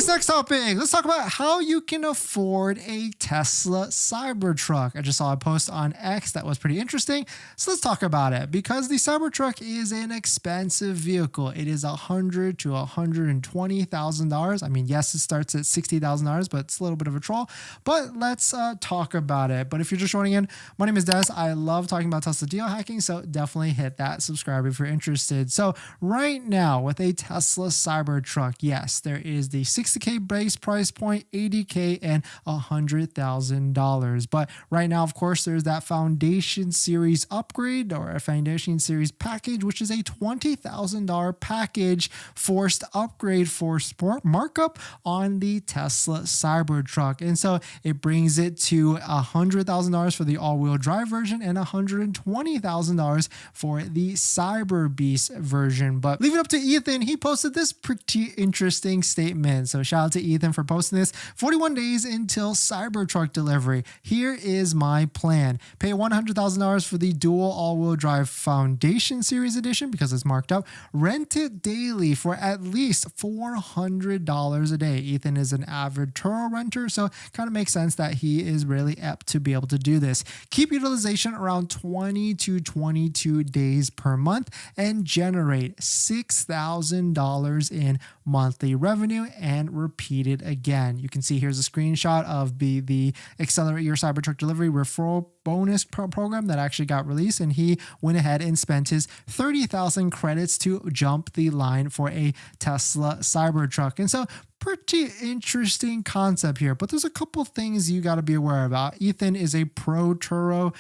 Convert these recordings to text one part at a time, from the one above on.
this next topic, let's talk about how you can afford a Tesla Cybertruck. I just saw a post on X that was pretty interesting. So let's talk about it, because the Cybertruck is an expensive vehicle. It is $100,000 to $120,000. I mean, yes, it starts at $60,000, but it's a little bit of a troll. But let's talk about it. But if you're just joining in, my name is Dennis. I love talking about Tesla deal hacking, so definitely hit that subscribe if you're interested. So right now with a Tesla Cybertruck, yes, there is the $60K base price point, $80K, and $100,000. But right now, of course, there's that Foundation Series upgrade or a Foundation Series package, which is a $20,000 package forced upgrade for sport markup on the Tesla Cybertruck. And so it brings it to $100,000 for the all-wheel drive version and $120,000 for the Cyber Beast version. But leave it up to Ethan. He posted this pretty interesting statement. So shout out to Ethan for posting this. 41 days until Cybertruck delivery. Here is my plan. Pay $100,000 for the dual all-wheel drive Foundation Series edition because it's marked up. Rent it daily for at least $400 a day. Ethan is an avid Turo renter, so kind of makes sense that he is really apt to be able to do this. Keep utilization around 20 to 22 days per month and generate $6,000 in monthly revenue and repeat it again. You can see here's a screenshot of the Accelerate Your Cybertruck Delivery referral bonus program that actually got released, and he went ahead and spent his 30,000 credits to jump the line for a Tesla Cybertruck. And so pretty interesting concept here, but there's a couple things you got to be aware about. Ethan is a pro Turo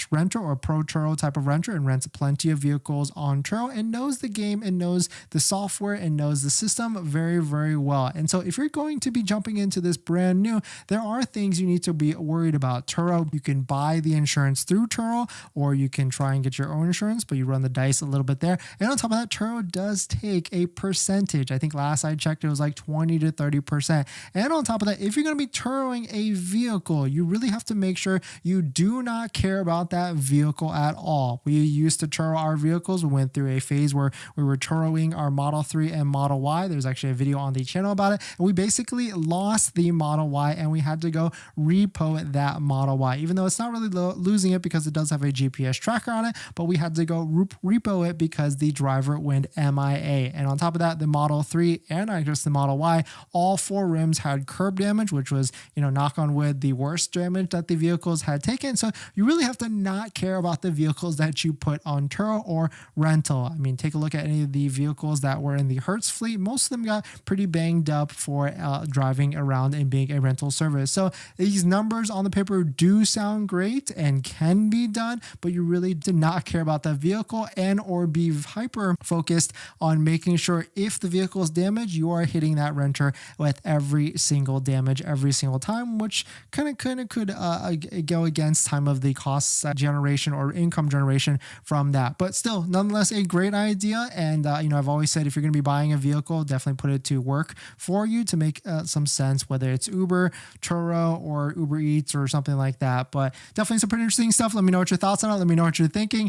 / renter or pro Turo type of renter and rents plenty of vehicles on Turo and knows the game and knows the software and knows the system very, very well. And so if you're going to be jumping into this brand new, there are things you need to be worried about. Turo, you can buy the insurance through Turo, or you can try and get your own insurance, but you run the dice a little bit there. And on top of that, Turo does take a percentage. I think last I checked, it was like 20 to 30%. And on top of that, if you're going to be Turoing a vehicle, you really have to make sure you do not care about that vehicle at all. We used to Turo our vehicles. We went through a phase where we were Turoing our Model 3 and Model Y. There's actually a video on the channel about it. And we basically lost the Model Y and we had to go repo that Model Y, even though it's not really losing it because it does have a GPS tracker on it, but we had to go repo it because the driver went MIA. And on top of that, the Model 3 and I guess the Model Y, all 4 rims had curb damage, which was, knock on wood, the worst damage that the vehicles had taken. So you really have to not care about the vehicles that you put on Turo or rental. I mean, take a look at any of the vehicles that were in the Hertz fleet. Most of them got pretty banged up for driving around and being a rental service. So these numbers on the paper do sound great and can be done, but you really do not care about that vehicle and or be hyper focused on making sure if the vehicle is damaged, you are hitting that renter with every single damage every single time, which kind of could go against time of the cost generation or income generation from that. But still, nonetheless, a great idea. And I've always said if you're going to be buying a vehicle, definitely put it to work for you to make some sense, whether it's Uber, Turo, or Uber Eats or something like that. But definitely some pretty interesting stuff. Let me know what your thoughts on it. Let me know what you're thinking.